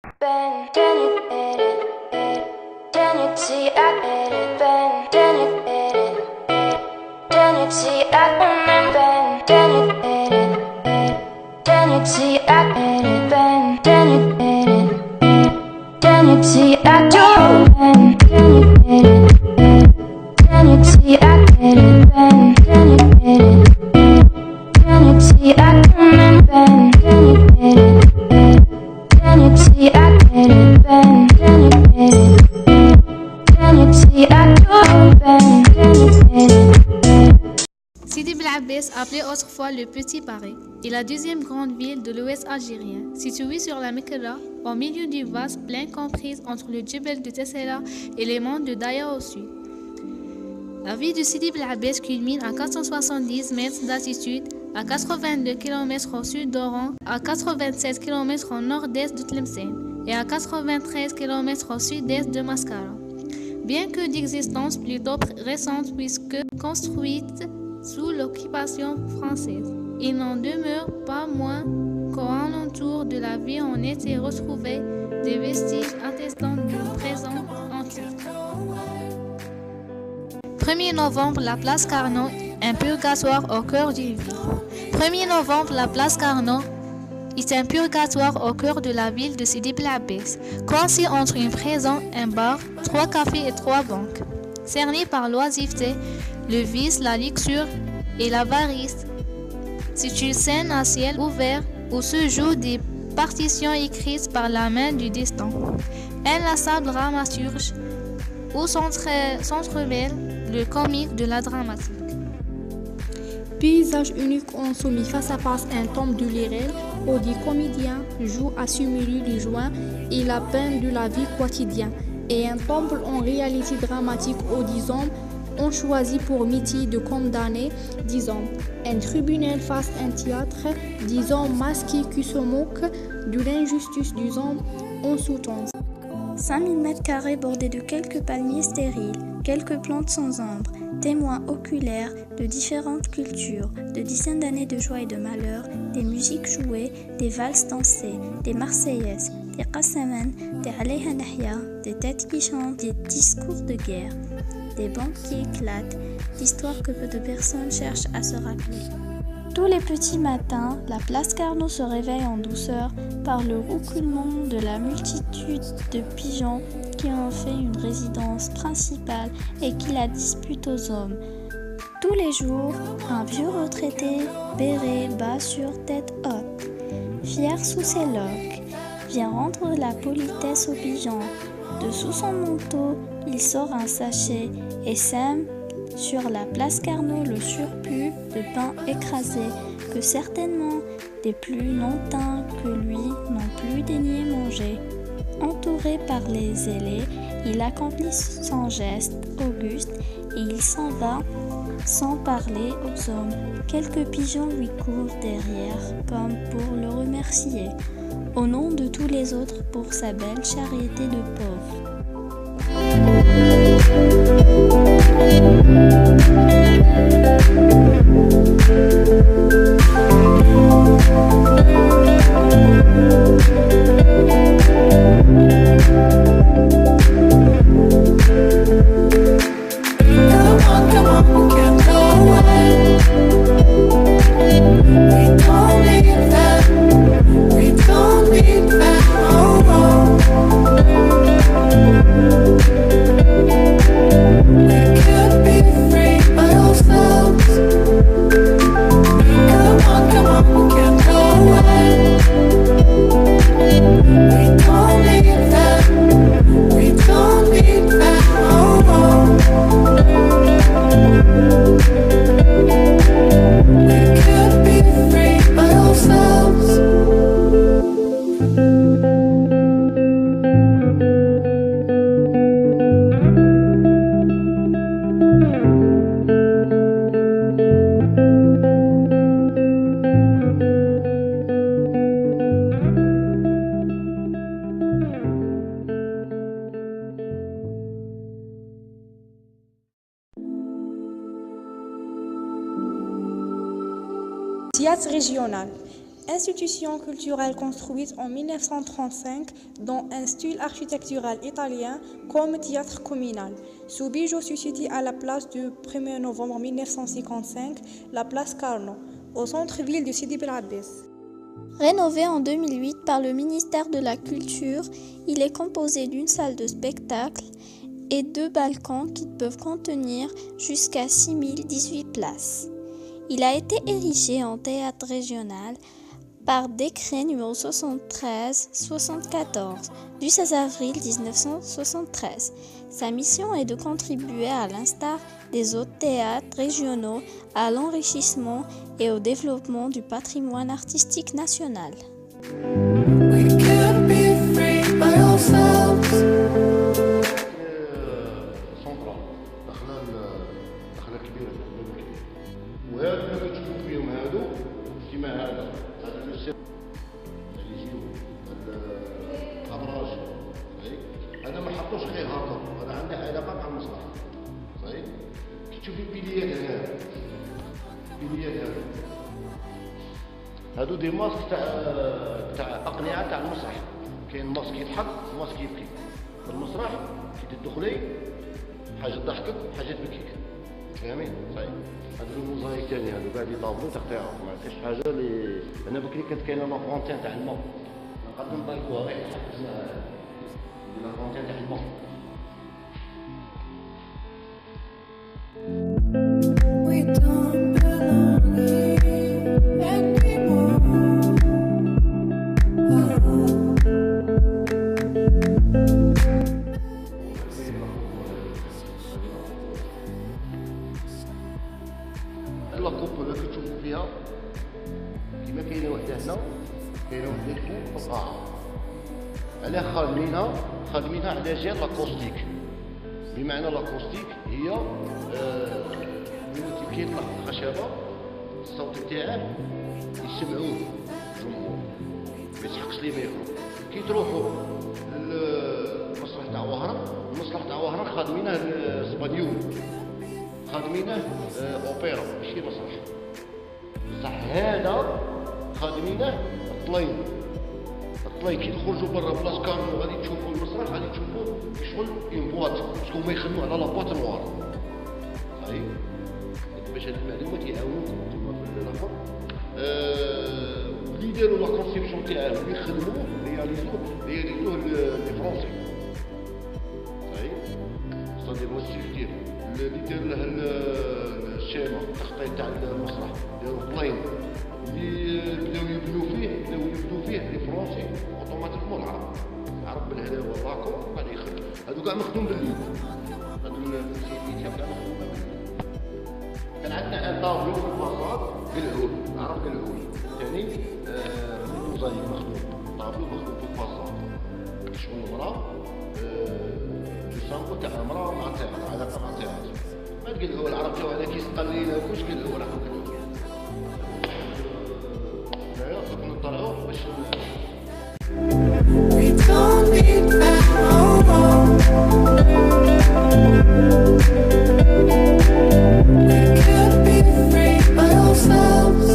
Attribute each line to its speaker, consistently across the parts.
Speaker 1: Ben, can you hit it? Can you see I hit it? Ben, can you hit it? Can you see I Ben, can you hit it? Can you see I hit it? Ben, can you hit it? Can you see I do? Ben, can you hit it? Can you see I hit it? Ben, can you hit it? Can you see I Ben, can you hit it? Can you see I hit it? Ben, can you hit it? Can you see I do? Ben, can you hit it?
Speaker 2: Sidi Bel Abbès, appelé autrefois le Petit Paris, est la deuxième grande ville de l'ouest algérien, située sur la Mekra, au milieu du vaste plain comprise entre le Djebel de Tessera et les monts de Daya au sud. La ville de Sidi Bel Abbès culmine à 470 mètres d'altitude, à 82 km au sud d'Oran, à 87 km au nord-est de Tlemcen et à 93 km au sud-est de Mascara. Bien que d'existence plutôt récente puisque construite sous l'occupation française, il n'en demeure pas moins qu'au alentour de la ville on été retrouvés des vestiges attestant d'une présence antique. 1er novembre, la place Carnot, un purgatoire au cœur d'une ville. 1er novembre, la place Carnot est un purgatoire au cœur de la ville de Sidi Bel Abbès, coincé entre une prison, un bar, 3 cafés et 3 banques. Cerné par l'oisiveté, le vice, la luxure et l'avarice, c'est une scène à ciel ouvert où se jouent des partitions écrites par la main du destin. Inlassable dramaturge où s'entremêle le comique de la dramatique.
Speaker 3: Paysage unique en soumis face à face un temple de l'IRL où des comédiens jouent à simuler les joies et la peine de la vie quotidienne et un temple en réalité dramatique où des hommes ont choisi pour métier de condamner des hommes. Un tribunal face à un théâtre, des hommes masqués qui se moquent de l'injustice des hommes en sous-tendance.
Speaker 4: 5000 m² bordés de quelques palmiers stériles, quelques plantes sans ombre, témoins oculaires de différentes cultures, de dizaines d'années de joie et de malheur, des musiques jouées, des valses dansées, des marseillaises, des qassaman, des alayha nahya, des têtes qui chantent, des discours de guerre, des banques qui éclatent, d'histoires que peu de personnes cherchent à se rappeler. Tous les petits matins, la place Carnot se réveille en douceur par le roucoulement de la multitude de pigeons qui en fait une résidence principale et qui la disputent aux hommes. Tous les jours, un vieux retraité, béret bas sur tête haute, fier sous ses loques, vient rendre la politesse aux pigeons. Dessous son manteau, il sort un sachet et sème sur la place Carnot le surplus de pain écrasé que certainement des plus lointains que lui n'ont plus daigné manger. Entouré par les zélés, il accomplit son geste auguste et il s'en va sans parler aux hommes. Quelques pigeons lui courent derrière comme pour le remercier, au nom de tous les autres pour sa belle charité de pauvres.
Speaker 3: Théâtre régional. Institution culturelle construite en 1935 dans un style architectural italien comme théâtre communal. Ce bijou se situe à la place du 1er novembre 1955, la place Carnot, au centre-ville de Sidi Bel Abbès.
Speaker 4: Rénové en 2008 par le ministère de la Culture, il est composé d'une salle de spectacle et 2 balcons qui peuvent contenir jusqu'à 6018 places. Il a été érigé en théâtre régional par décret numéro 73-74 du 16 avril 1973. Sa mission est de contribuer, à l'instar des autres théâtres régionaux, à l'enrichissement et au développement du patrimoine artistique national.
Speaker 5: We can't be free by ourselves.
Speaker 6: سنترال دخله كبيره في الباب الكبير وهذا اللي كتشوفوا فيهم هادو كيما هذا السير اللي يجيو الابراج صحيح هذا ما حطوش غير هكا هذا عنده علاقه مع المسرح صحيح كي تشوفي البليات هنا البليات هادو دي ماسك تاع اقنعه تاع المسرح كاين ماسك يضحك وماسك يبكي في المسرح كي تدخلي حاجه تضحكك حاجه تبكيك فاهمين صحيح هادو الموزايك تاني هادو قاعد يطابلو تقطيعهم ما كاينش حاجه اللي انا بكري كانت كاينه لا فونتين تاع الماء نقدر نضيفوها غير حتى لا فونتين تاع الماء
Speaker 5: We don't belong here anymore.
Speaker 6: لا كوبولا اللي تشوفوا فيها كيما كاينه وحده هنا كاينه وحده فوق في القاعه علاه خادمينها على جال لاكوستيك بمعنى لاكوستيك هي ملي كيطلع الخشبه الصوت تاعه يسمعوه الجمهور ما يسحقش لي ميكرو كي تروحوا للمسرح تاع وهران المسرح تاع وهران خادمينه اسبانيول خادمينه اوبيرا ماشي مسرح بصح هذا خادمينه الطلين كي تخرجوا برا بلاص كارنو غادي تشوفوا المسرح غادي تشوفوا شغل اون بواط باسكو هما يخدموا على لابواط نوار صحيح باش هاد المعلومات يعاونوكم نتوما في الاخر اللي داروا لا كونسيبسيون تاعهم اللي خدموه رياليزوه لي فرونسي صحيح صدي هو السيفتير اللي دار له الشيما التخطيط تاع المسرح داروا بلاين اللي بداو يبنوا فيه لي فرونسي اوتوماتيكمون العرب بالهداوه واللاكو غادي يخدم هادو كاع مخدوم باليد هادو السيفيتيا كاع مخدومه باليد كان عندنا ان طابلو في الفاصاد بالعود العرب بالعود ثاني موزايك مخدوم طابلو مخدوم في الفاصاد شغل المراه السامبو تاع المراه مع التياتر علاقه مع التياتر ما تقول هو العرب جاو على كيس قليله وكلش قال هو راكم كدو نطلعوا باش
Speaker 5: We don't need that no more. We can't be free by ourselves.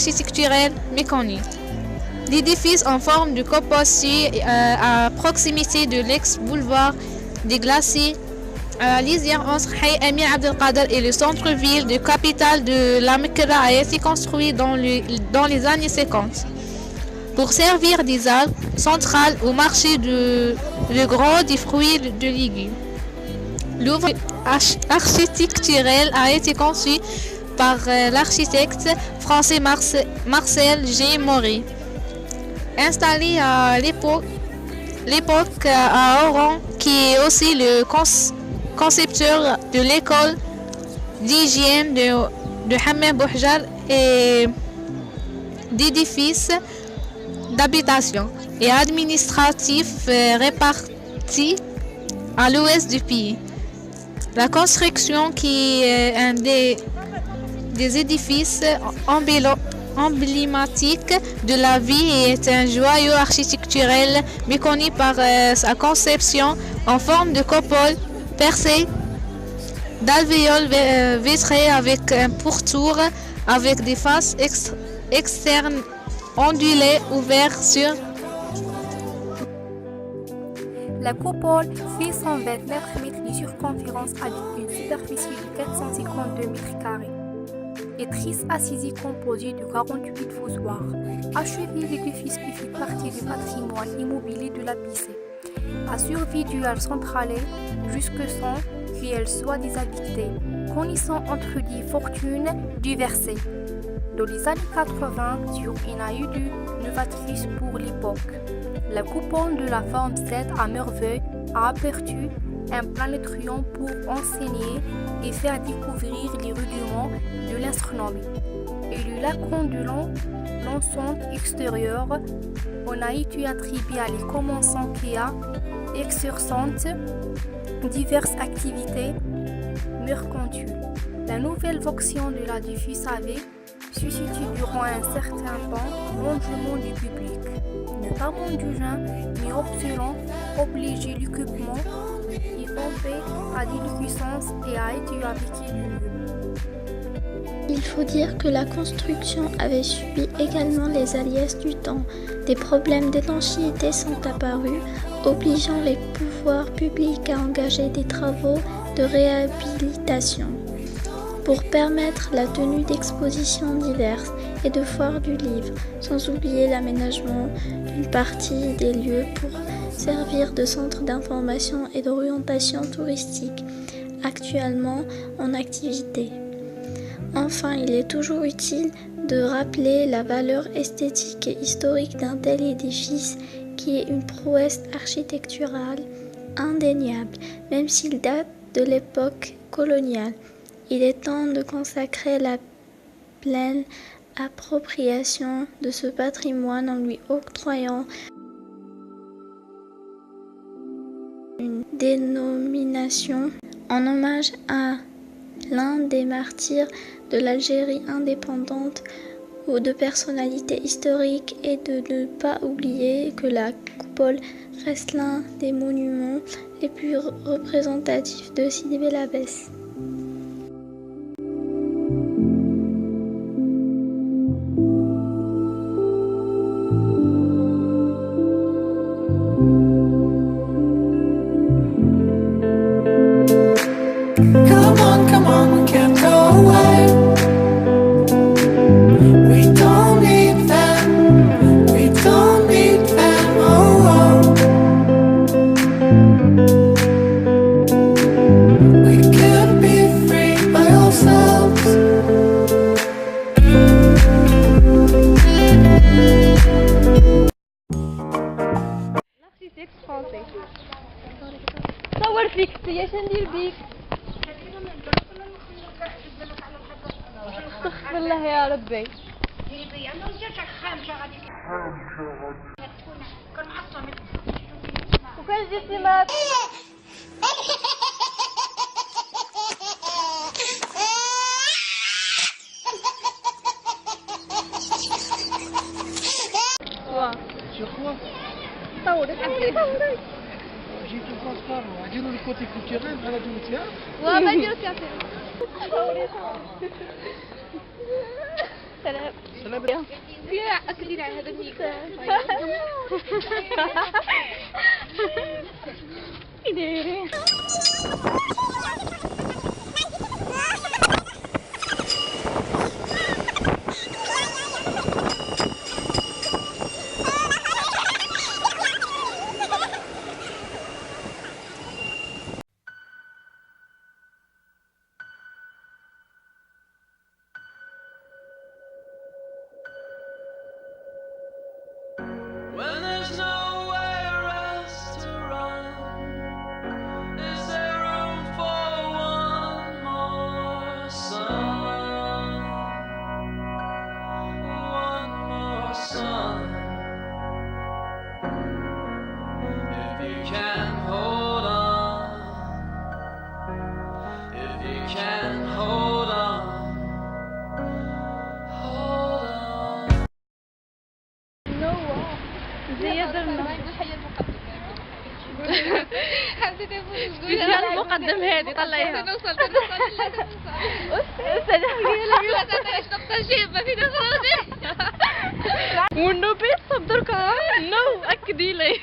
Speaker 2: architecturels méconnus. L'édifice en forme de coupole à proximité de l'ex-boulevard des Glaciers, à la lisière entre Hay Amir Abdelkader et le centre-ville de capitale de la Mekra a été construit dans les années 50 pour servir des halles centrales au marché de gros des fruits de légumes. L'œuvre architecturelle a été conçue par l'architecte français Marcel G. Maury. Installé à l'époque à Oran, qui est aussi le concepteur de l'école d'hygiène de Hammam Bouhjar et d'édifices d'habitation et administratifs répartis à l'ouest du pays. La construction, qui est un des édifices emblématique de la vie, est un joyau architecturel méconnu par sa conception en forme de coupole percée d'alvéoles vitrées avec un pourtour avec des faces externes ondulées ouvertes sur.
Speaker 3: La coupole fait 129 mètres de circonférence avec une superficie de 452 mètres carrés. Et 13 assises composées de 48 fossoirs. Achevé, l'édifice qui fait partie du patrimoine immobilier de la Picée a survécu à centrale jusque sans qu'elle soit déshabitée, connaissant entre des fortunes diverses. Dans les années 80, sur une aïeule novatrice pour l'époque, la coupole de la forme 7 à merveille a aperçu un planétrium pour enseigner et faire découvrir les rudiments de l'astronomie. Et le lac de l'enceinte extérieure, on a été attribué à les commençants qui a exerçant diverses activités mercantiles. La nouvelle vocation de l'édifice avait suscité durant un certain temps l'engouement du public, notamment du jeune, mais observant obliger l'équipement y pompé à des puissances et a été appliqué du lieu.
Speaker 4: Il faut dire que la construction avait subi également les aléas du temps. Des problèmes d'étanchéité sont apparus, obligeant les pouvoirs publics à engager des travaux de réhabilitation pour permettre la tenue d'expositions diverses et de foires du livre, sans oublier l'aménagement d'une partie des lieux pour servir de centre d'information et d'orientation touristique, actuellement en activité. Enfin, il est toujours utile de rappeler la valeur esthétique et historique d'un tel édifice qui est une prouesse architecturale indéniable, même s'il date de l'époque coloniale. Il est temps de consacrer la pleine appropriation de ce patrimoine en lui octroyant une dénomination en hommage à l'un des martyrs de l'Algérie indépendante ou de personnalités historiques, et de ne pas oublier que la coupole reste l'un des monuments les plus représentatifs de Sidi Bel Abbès.
Speaker 5: Come on, we can't go away. We don't need them, oh, oh. We can be free by ourselves.
Speaker 7: L'architecte français. صور فيك يا شندير بيك. استغفر الله يا ربي. وكان جسمات.
Speaker 6: Sur quoi
Speaker 7: طورك طورك.
Speaker 6: جيت الباسبور وعديروا الكوتي كولتوريل بحال هادو التياتر
Speaker 7: وما نديرو تياتر. سلام.
Speaker 6: سلام.
Speaker 7: يا أكدي على هذا الميكرو. إيه
Speaker 5: When there's nowhere else to run, is there room for one more sun? One more sun. If you can hold on, if you can hold on, hold on.
Speaker 7: زياد
Speaker 2: سبيشال المقدم هادي طلعيها.
Speaker 7: نوصل نقطة شيء ما في نخرج.
Speaker 2: والنوبي صدرك نو أكدي لي.